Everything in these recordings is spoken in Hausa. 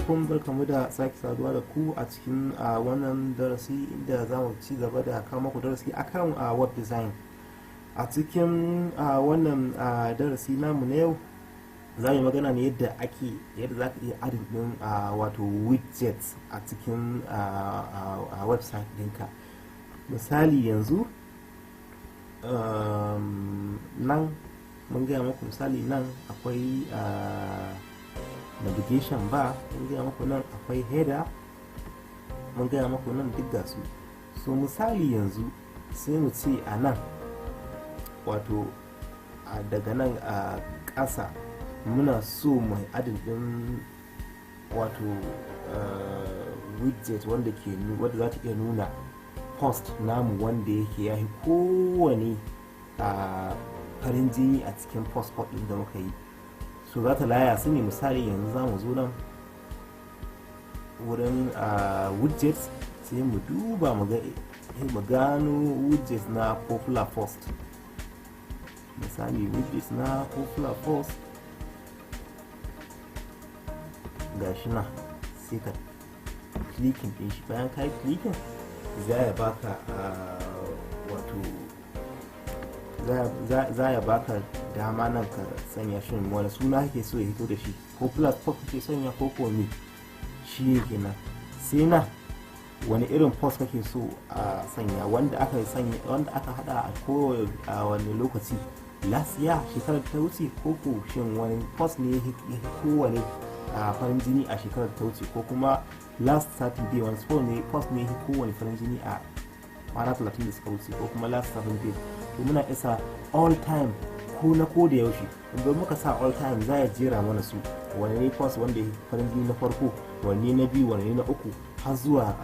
alaikum, barkamu da sake saduwa da ku a cikin wannan darasi inda za mu ci gaba da kawo muku darasi akan web design. A cikin wannan darasi namu na yau za mu magana ne yadda za ka iya adin din wato widgets a cikin website ɗinka. Misali yanzu nan mun gaya muku, misali nan akwai navigation bar, mun gaya muku nan akwai header, mun gaya muku nan duk ga su. So misali yanzu sai mu ce a nan wato daga nan a ƙasa muna so mai adin din wato widget wanda za ta iya nuna post namu wanda yake yayi kowane farin jini a cikin post din da muka yi. So za ta laya su ne. misali yanzu za mu zo nan wurin widgets sai mu duba mu gano widgets na popular post. Misali widgets na popular post ga shi na, sai ka clicking din shi. bayan ka yi clicking za ya baka wato za ya baka dama nan ka sanya shi wani suna kake so ya hito da shi, ko platform kake sanya ko ne shi ne kenan. sai na wani irin post kake so a sanya, wanda aka hada a wani lokaci, last year shekarar ta wuce, ko shin wani post ne kowane farin jini a shekarar ta wuce, ko kuma last 30 day wani post ne kowane farin jini a kwana 30 da suka wuce, ko kuma last 7 days. to muna isa all time ko da yaushe. idan muka sa all time za ya jera mana su, wani ne post wanda ya farin jini na farko, wani na biyu, wani na uku, har zuwa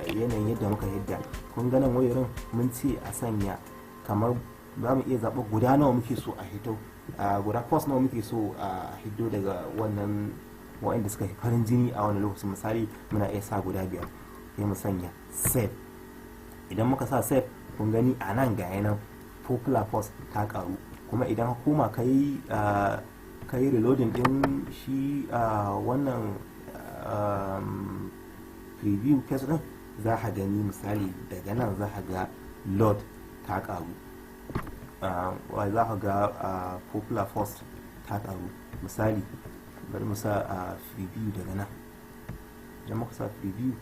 yanayin yadda muka yadda. kun ganin wayoyin mun ce a sanya kamar za mu iya zaɓa guda nawa muke so a hito, guda post nawa muke so a hito daga wannan wa'anda suka yi farin jini a wani lokacin. misali muna iya sa guda 5, sai mu sanya save. idan muka sa save, kun gani a nan ga yanan popular post ta karu. kuma idan ka koma ka yi reloading din shi wannan preview page din, za ka gani misali daga nan za ka ga load ta karu, za ka ga popular post ta karu. misali bari mu sa preview daga nan. idan muka sa preview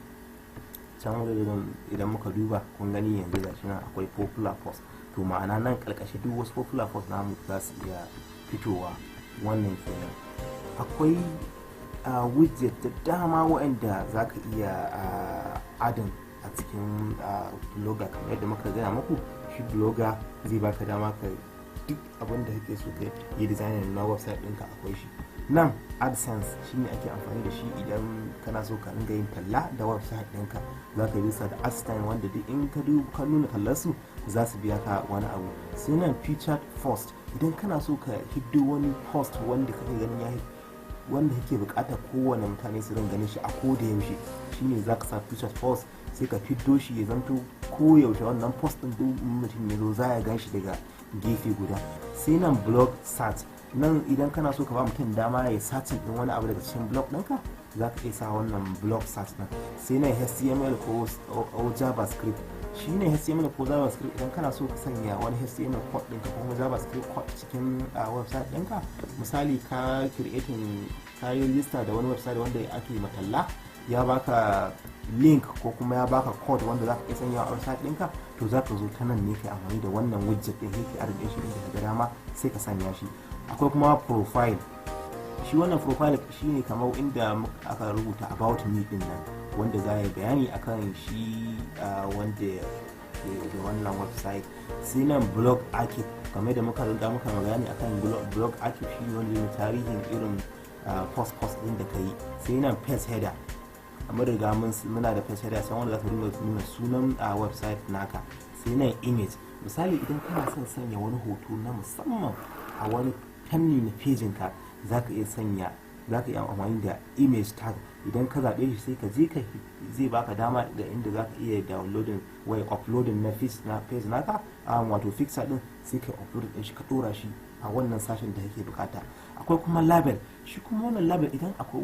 can wurin, idan muka duba kun gani yanzu ga shi nan akwai popular post. to ma'ana nan karkashin duk wasu popular post namu za su iya fitowa. wannan kenan. akwai widget da dama waɗanda za ka iya adin a cikin blogger. kamar yadda muka gaya muku, shi blogger zai baka dama ka duk abin da kake so ka yi design na website ɗinka akwai shi. nan AdSense shi ne ake amfani da shi idan kana so ka ringa yin talla da website ɗinka. za ka bisa da AdSense wanda duk in ka nuna tallarsu za su biya ka wani abu. sai nan featured post, idan kana so ka hiddo wani post wanda kake ganin wanda kake bukatar kowane mutane su ringa ganin shi a koda yaushe, shine za ka sa featured post sai ka fiddo shi ya zanto koyaushe wannan post ɗin duk mutum ya zo za ya gan shi daga gefe guda. sai nan blog search, nan idan kana so ka ba mutum dama ya satin din wani abu daga cikin blog ɗinka, za ka iya sa wannan blog search ɗin. sai nan HTML ko JavaScript, shi ne HTML ko JavaScript idan kana so ka sanya wani HTML code ɗinka ko kuma JavaScript code cikin website ɗinka. misali ka yi lista da wani website wanda ake matalla, ya baka link ko kuma ya baka code wanda za ka iya sanya a website ɗinka, to za ka zo ta nan ne ka amfani da wannan widget ɗin yake adadin shi da dama sai ka sanya shi. akwai kuma profile, shi wannan profile shi ne kamar inda aka rubuta about me din nan, wanda za ya bayani akan shi wanda da wannan website. sai nan blog archive, kamar da muka magani akan blog archive, shi wanda ne tarihin irin post din da ka yi. sai nan page header, amma riga muna da page header sai wanda za ka nuna sunan website naka. sai nan image, misali idan kana son sanya wani hoto na musamman a wani fanni na pejinka, za ka iya amfani da image tag. idan ka zaɓe shi sai ka je zai baka dama da inda za ka iya downloading uploading na page naka, wato fixer din, sai ka upload din shi ka dora shi a wannan sashen da kake bukata. akwai kuma label, shi kuma wannan label idan akwai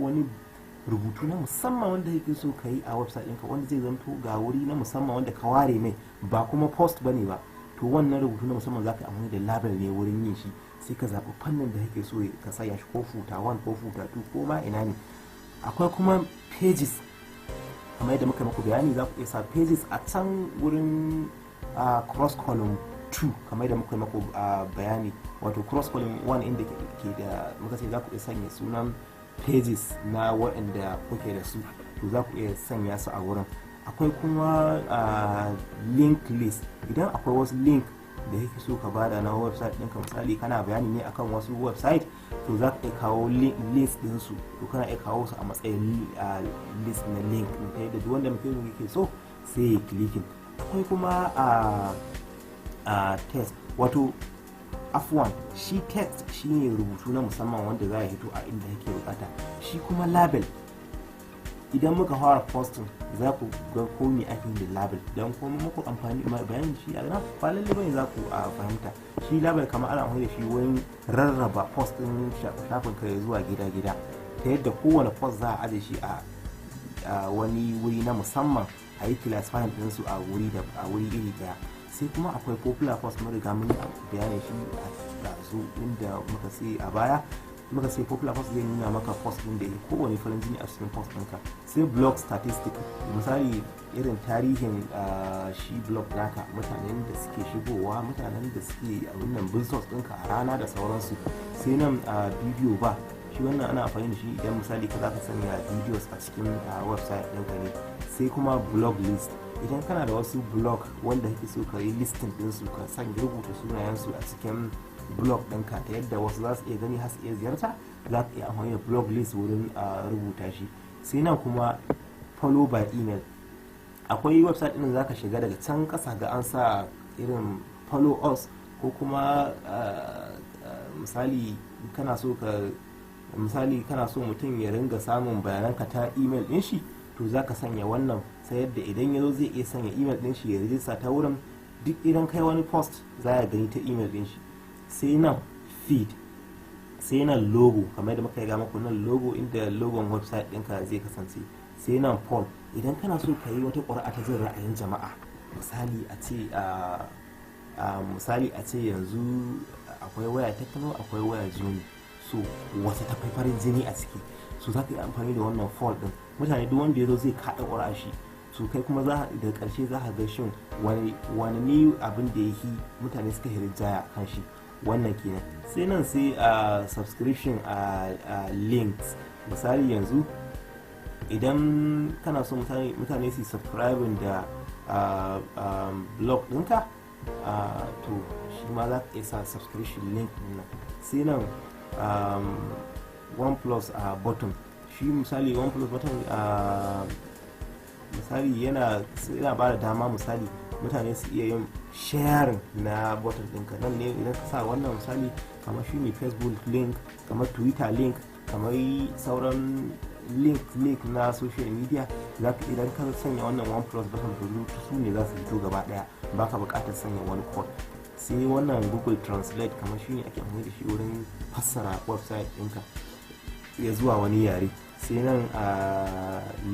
rubutu na musamman wanda kake so ka yi a website ɗinka, wanda zai zanto ga wuri na musamman wanda ka ware mai, ba kuma post bane ba. To wannan rubutu na musamman za ka yi amfani da label ne wurin yin shi. Sai ka zaɓi fannin da kake so ka sanya shi, ko futa 1 ko futa 2 ko ma ina ne. Akwai kuma pages, kamar yadda muka muku bayani, za ku iya sa pages a can wurin cross column 2 kamar yadda muka muku bayani, wato cross column 1 inda ke da muka ce za ku iya sanya sunan pages na waɗanda kuke da su, to za ku iya sanya su a wurin. Akwai kuma link list, idan akwai wasu link da yake so ka bada na website ɗinka, misali kana bayani ne akan wasu website, to za ka iya kawo list ɗinsu, to kana iya kawo su a matsayin list na link ta yadda duk wanda mutum yake so sai ya clicking. Akwai kuma text, wato afwan, shi text shine rubutu na musamman wanda za ya hito a inda yake bukata. Shi kuma label, idan muka fara posting za ku ga ko me ake da label, don kuma muku amfani bayanin shi a nan ba lalle bane za ku fahimta. Shi label kamar ana amfani da shi wurin rarraba post din shafin ka zuwa gida-gida, ta yadda kowane post za a aje shi a wani wuri na musamman, a yi classifying din su a wuri iri daya. Sai kuma akwai popular post, mun riga mun bayanin shi a su inda muka sai a baya. Muka sai popular post zai nuna maka post din da yake kowane farin jini a cikin post ɗinka. Sai blog statistic, misali irin tarihin shi blog naka, mutanen da suke shigowa, mutanen da suke wannan visitors ɗinka a rana da sauransu. Sai nan video ba, shi wannan ana amfani da shi idan misali ka za ka sanya videos a cikin website ɗinka ne. Sai kuma blog list, idan kana da wasu blog wanda kake so ka yi listing ɗinsu, ka sanya rubuta sunayensu a cikin blog ɗinka ta yadda wasu za su iya gani har su iya ziyarta, za ka iya amfani da blog list wurin rubuta shi. Sai nan kuma follow by email, akwai website ɗin za ka shiga daga can ƙasa ga an sa irin follow us, ko kuma misali kana so mutum ya ringa samun bayananka ta email ɗin shi, to za ka sanya wannan sai yadda idan ya zo zai iya sanya email ɗin shi ya rijista ta wurin, duk idan kai wani post za ya gani ta email ɗin shi. Sai nan feed, sai nan logo, kamar da muka yi muku nan logo inda logon website ɗinka zai kasance. Sai nan poll, idan kana so ka yi wata ƙuri'a ta jin ra'ayin jama'a, misali a ce yanzu akwai waya Tecno, akwai waya Juni, so wata ta fi farin jini a ciki, so za ka yi amfani da wannan poll ɗin. Mutane duk wanda ya zo zai kaɗa ƙuri'a shi, so kai kuma da ƙarshe za ka ga shin wani ne abin da yake mutane suka hirijaya kan shi, wannan kenan. Sai nan sai subscription links, misali yanzu idan kana so mutane su subscribing da blog ɗinka, to shi ma za ka iya sa subscription link ɗin. sai nan OnePlus button, shi misali OnePlus button misali yana ba da dama misali mutane su iya yin sharing na button ɗinka. Nan ne idan ka sa wannan misali kamar shi ne Facebook link, kamar Twitter link, kamar sauran link na social media, za ka idan ka sanya wannan OnePlus button to su ne za su fito gaba daya, ba ka buƙatar sanya wani code. Sai wannan Google Translate, kamar shi ne ake amfani da shi wurin fassara website ɗinka ya zuwa wani yare. Sai nan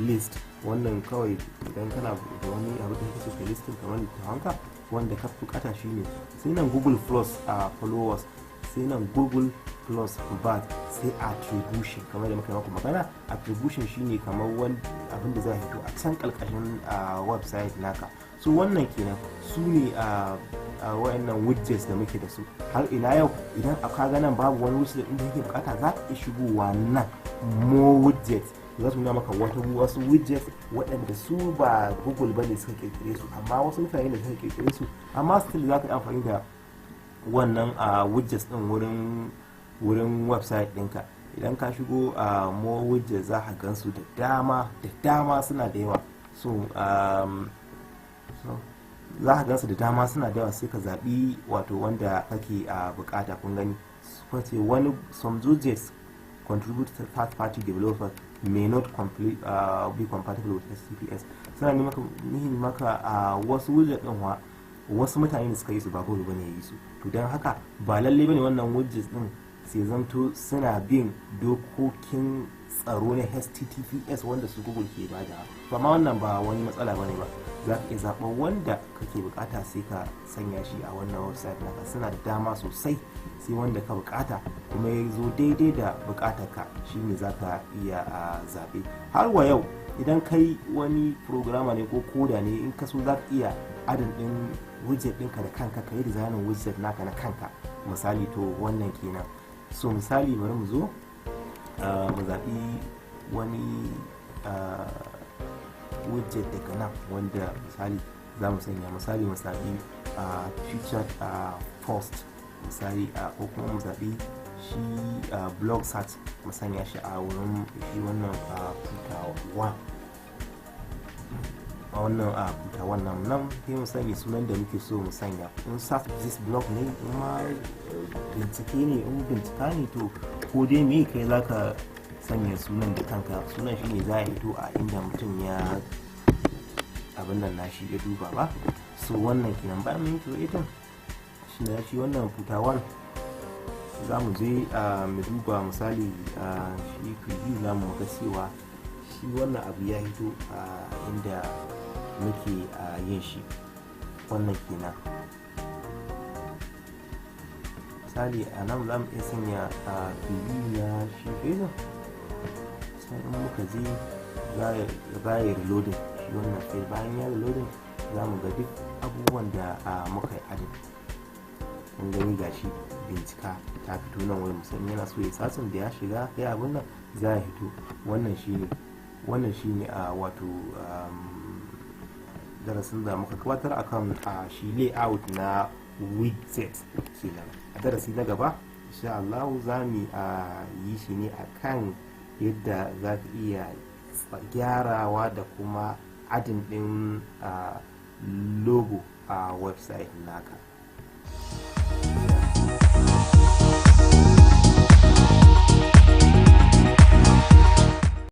list, wannan kawai idan kana da wani abu da kake so listin kamar littafanka wanda ka bukata shi ne. Sai nan Google Plus followers, sai nan Google Plus back, sai attribution, kamar da muka yi magana. Attribution shine kamar wani abin da zai fito a can kalkashin website naka. So wannan kenan su ne wayannan widgets da muke da su. Har ila yau idan aka ga nan babu wani widget inda yake bukata, za ka iya shigowa nan more widgets, za su nuna maka wasu widgets waɗanda su ba Google bane suka kirkire su, amma wasu mutane da suka kirkire su, amma still za ka yi amfani da wannan widgets din wurin website ɗinka. Idan ka shigo more widgets za ka gansu da dama suna da yawa. So za ka gansu da dama suna da yawa, sai ka zaɓi wato wanda kake bukata. Kun gani ce wani some widgets contribute to third party developers may not be compatible with HTTPS. Suna nihin maka wasu widget din wasu mutane da suka yi su ba Google bane yi su, to don haka ba lalle bane wannan widgets din sai zanto suna bin dokokin tsaro na HTTPS wanda su Google ke bada, to amma wannan ba wani matsala bane ba. Za ka iya zaɓar wanda kake bukata sai ka sanya shi a wannan website naka. Suna da dama sosai, sai wanda ka bukata kuma ya zo daidai da bukatarka shine za ka iya zaɓe. Har wa yau idan kai wani programmer ne ko koda ne, in ka so za ka iya adin din widget ɗinka da kanka, ka yi designing widget naka na kanka misali. To wannan kenan. So misali bari mu zo mu zaɓi wani widget daga nan wanda misali za mu sanya, misali mu zaɓi featured post misali, ko kuma mu zaɓi shi blog search mu sanya shi a wurin shi wannan footer 1 a wannan nan sai mu sanya sunan da muke so mu sanya. In search this blog ne, kuma bincike ne, in bincika ne to ko dai me kai zaka sanya sunan da kanka. Sunan shi ne za a hito a inda mutum ya abin nan nashi ya duba ba. So wannan kenan. Bayan mun creating shi wannan footer 1 za mu je mu duba misali shi preview za mu ga cewa shi wannan abu ya hito inda muke yin shi. Wannan kenan. Misali a nan za mu iya sanya preview na shi page, sai in muka je za ya reloading shi wannan page. Bayan ya reloading za mu ga duk abubuwan da muka yi adin. Mun gani gashi bincika ta fito nan wurin, musamman yana so ya satsin da ya shiga ya abin nan za ya hito. Wannan shine wato darasin da muka gabatar akan shi layout na widget kenan. A darasi na gaba insha Allah za mu yi shi ne akan yadda za ka iya gyarawa da kuma adin din logo a website naka.